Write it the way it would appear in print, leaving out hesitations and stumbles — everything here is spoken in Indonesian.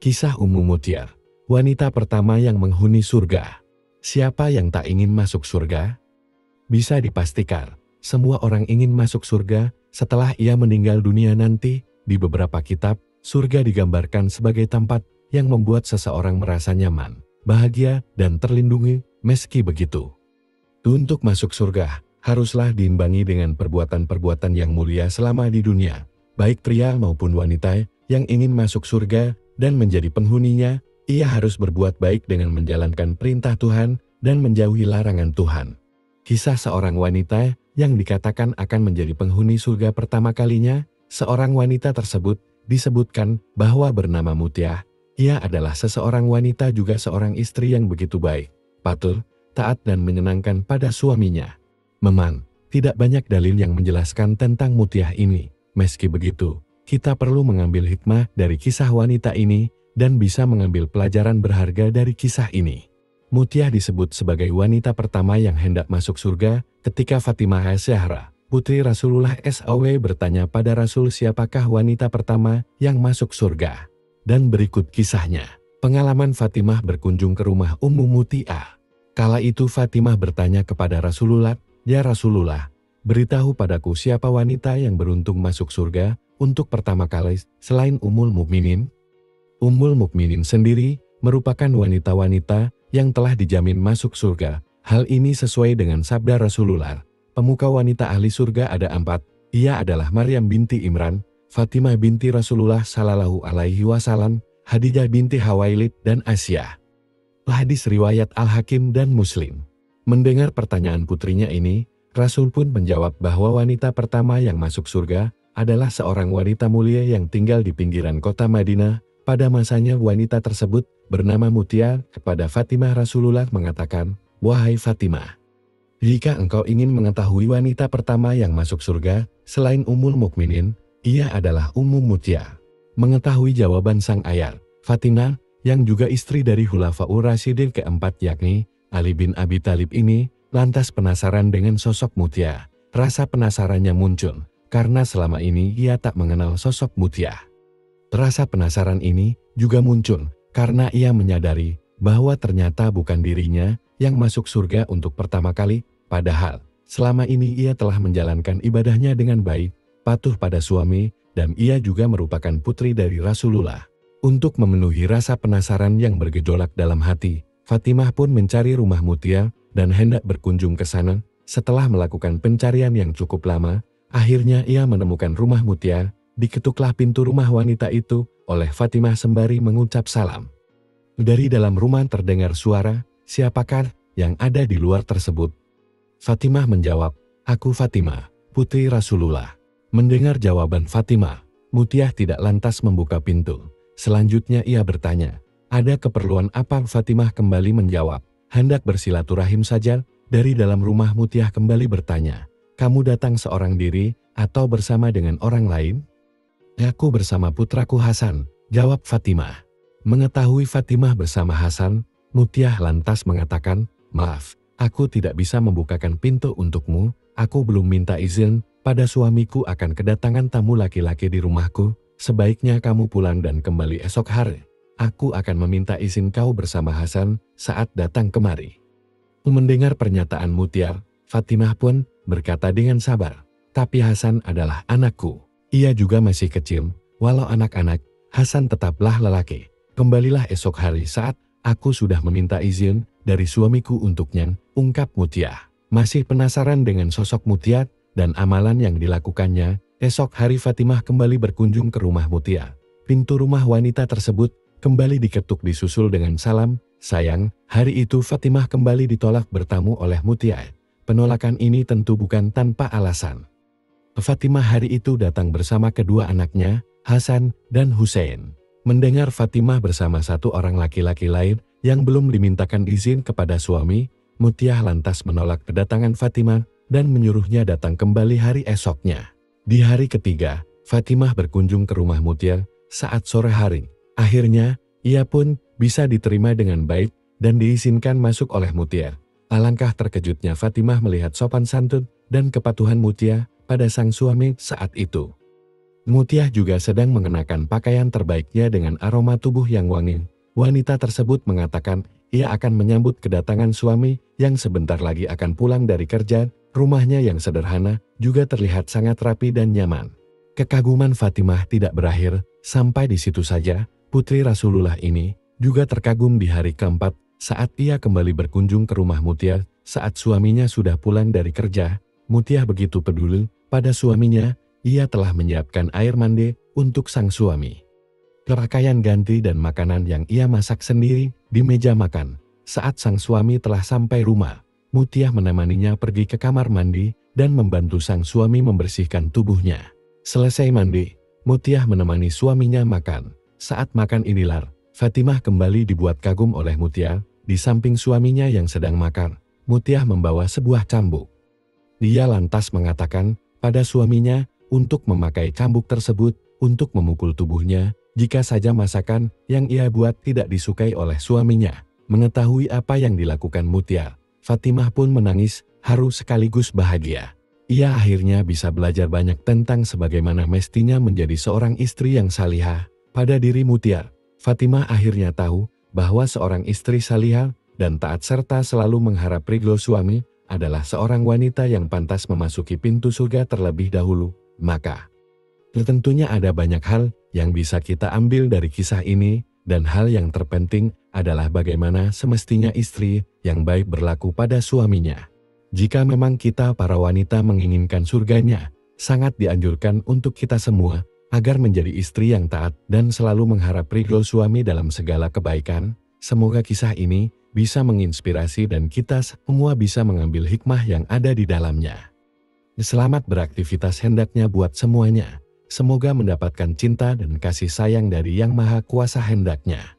Kisah Ummu Mutiar, wanita pertama yang menghuni surga. Siapa yang tak ingin masuk surga? Bisa dipastikan, semua orang ingin masuk surga setelah ia meninggal dunia nanti. Di beberapa kitab, surga digambarkan sebagai tempat yang membuat seseorang merasa nyaman, bahagia, dan terlindungi. Meski begitu, untuk masuk surga, haruslah diimbangi dengan perbuatan-perbuatan yang mulia selama di dunia. Baik pria maupun wanita yang ingin masuk surga dan menjadi penghuninya, ia harus berbuat baik dengan menjalankan perintah Tuhan dan menjauhi larangan Tuhan. Kisah seorang wanita yang dikatakan akan menjadi penghuni surga pertama kalinya, seorang wanita tersebut disebutkan bahwa bernama Mutiah. Ia adalah seseorang wanita juga seorang istri yang begitu baik, patuh, taat dan menyenangkan pada suaminya. Memang, tidak banyak dalil yang menjelaskan tentang Mutiah ini. Meski begitu, kita perlu mengambil hikmah dari kisah wanita ini dan bisa mengambil pelajaran berharga dari kisah ini. Mutiah disebut sebagai wanita pertama yang hendak masuk surga ketika Fatimah Az-Zahra, putri Rasulullah SAW bertanya pada Rasul siapakah wanita pertama yang masuk surga. Dan berikut kisahnya. Pengalaman Fatimah berkunjung ke rumah Ummu Mutiah. Kala itu Fatimah bertanya kepada Rasulullah, "Ya Rasulullah, beritahu padaku siapa wanita yang beruntung masuk surga untuk pertama kali selain Ummul Mukminin?" Ummul Mukminin sendiri merupakan wanita-wanita yang telah dijamin masuk surga. Hal ini sesuai dengan sabda Rasulullah. Pemuka wanita ahli surga ada 4. Ia adalah Maryam binti Imran, Fatimah binti Rasulullah Shallallahu Alaihi Wasallam, Khadijah binti Khuwailid, dan Asyah. Hadis riwayat Al-Hakim dan Muslim. Mendengar pertanyaan putrinya ini, Rasul pun menjawab bahwa wanita pertama yang masuk surga adalah seorang wanita mulia yang tinggal di pinggiran kota Madinah. Pada masanya wanita tersebut bernama Mutiah. Kepada Fatimah Rasulullah mengatakan, "Wahai Fatimah, jika engkau ingin mengetahui wanita pertama yang masuk surga selain Ummul Mukminin, ia adalah Ummu Mutiah." Mengetahui jawaban sang ayah, Fatimah yang juga istri dari Khulafaur Rasyidin keempat yakni Ali bin Abi Thalib ini lantas penasaran dengan sosok Mutiah. Rasa penasarannya muncul karena selama ini ia tak mengenal sosok Mutiah. Rasa penasaran ini juga muncul karena ia menyadari bahwa ternyata bukan dirinya yang masuk surga untuk pertama kali, padahal selama ini ia telah menjalankan ibadahnya dengan baik, patuh pada suami, dan ia juga merupakan putri dari Rasulullah. Untuk memenuhi rasa penasaran yang bergejolak dalam hati, Fatimah pun mencari rumah Mutiah dan hendak berkunjung ke sana. Setelah melakukan pencarian yang cukup lama, akhirnya ia menemukan rumah Mutiah. Diketuklah pintu rumah wanita itu oleh Fatimah sembari mengucap salam. Dari dalam rumah terdengar suara, "Siapakah yang ada di luar tersebut?" Fatimah menjawab, "Aku Fatimah, putri Rasulullah." Mendengar jawaban Fatimah, Mutiah tidak lantas membuka pintu. Selanjutnya ia bertanya, "Ada keperluan apa?" Fatimah kembali menjawab, "Hendak bersilaturahim saja." Dari dalam rumah Mutiah kembali bertanya, "Kamu datang seorang diri atau bersama dengan orang lain?" "Aku bersama putraku Hasan," jawab Fatimah. Mengetahui Fatimah bersama Hasan, Mutiah lantas mengatakan, "Maaf, aku tidak bisa membukakan pintu untukmu. Aku belum minta izin pada suamiku akan kedatangan tamu laki-laki di rumahku. Sebaiknya kamu pulang dan kembali esok hari. Aku akan meminta izin kau bersama Hasan saat datang kemari." Mendengar pernyataan Mutiah, Fatimah pun berkata dengan sabar, "Tapi Hasan adalah anakku. Ia juga masih kecil. Walau anak-anak, Hasan tetaplah lelaki. Kembalilah esok hari saat aku sudah meminta izin dari suamiku untuknya," ungkap Mutiah. Masih penasaran dengan sosok Mutiah dan amalan yang dilakukannya, esok hari Fatimah kembali berkunjung ke rumah Mutiah. Pintu rumah wanita tersebut kembali diketuk disusul dengan salam. Sayang, hari itu Fatimah kembali ditolak bertamu oleh Mutiah. Penolakan ini tentu bukan tanpa alasan. Fatimah hari itu datang bersama kedua anaknya, Hasan dan Husain. Mendengar Fatimah bersama satu orang laki-laki lain yang belum dimintakan izin kepada suami, Mutiah lantas menolak kedatangan Fatimah dan menyuruhnya datang kembali hari esoknya. Di hari ketiga, Fatimah berkunjung ke rumah Mutiah saat sore hari. Akhirnya, ia pun bisa diterima dengan baik dan diizinkan masuk oleh Mutiah. Alangkah terkejutnya Fatimah melihat sopan santun dan kepatuhan Mutiah pada sang suami saat itu. Mutiah juga sedang mengenakan pakaian terbaiknya dengan aroma tubuh yang wangi. Wanita tersebut mengatakan ia akan menyambut kedatangan suami yang sebentar lagi akan pulang dari kerja. Rumahnya yang sederhana juga terlihat sangat rapi dan nyaman. Kekaguman Fatimah tidak berakhir sampai di situ saja. Putri Rasulullah ini juga terkagum di hari keempat saat ia kembali berkunjung ke rumah Mutiah saat suaminya sudah pulang dari kerja. Mutiah begitu peduli pada suaminya. Ia telah menyiapkan air mandi untuk sang suami. Pakaian ganti dan makanan yang ia masak sendiri di meja makan. Saat sang suami telah sampai rumah, Mutiah menemaninya pergi ke kamar mandi dan membantu sang suami membersihkan tubuhnya. Selesai mandi, Mutiah menemani suaminya makan. Saat makan inilah, Fatimah kembali dibuat kagum oleh Mutiah. Di samping suaminya yang sedang makan, Mutiah membawa sebuah cambuk. Dia lantas mengatakan pada suaminya untuk memakai cambuk tersebut untuk memukul tubuhnya jika saja masakan yang ia buat tidak disukai oleh suaminya. Mengetahui apa yang dilakukan Mutiah, Fatimah pun menangis, haru sekaligus bahagia. Ia akhirnya bisa belajar banyak tentang sebagaimana mestinya menjadi seorang istri yang salihah. Pada diri Mutiah, Fatimah akhirnya tahu bahwa seorang istri salihah dan taat serta selalu mengharap ridho suami adalah seorang wanita yang pantas memasuki pintu surga terlebih dahulu. Maka, tentunya ada banyak hal yang bisa kita ambil dari kisah ini, dan hal yang terpenting adalah bagaimana semestinya istri yang baik berlaku pada suaminya. Jika memang kita para wanita menginginkan surganya, sangat dianjurkan untuk kita semua agar menjadi istri yang taat dan selalu mengharap ridho suami dalam segala kebaikan. Semoga kisah ini bisa menginspirasi dan kita semua bisa mengambil hikmah yang ada di dalamnya. Selamat beraktivitas hendaknya buat semuanya. Semoga mendapatkan cinta dan kasih sayang dari Yang Maha Kuasa hendaknya.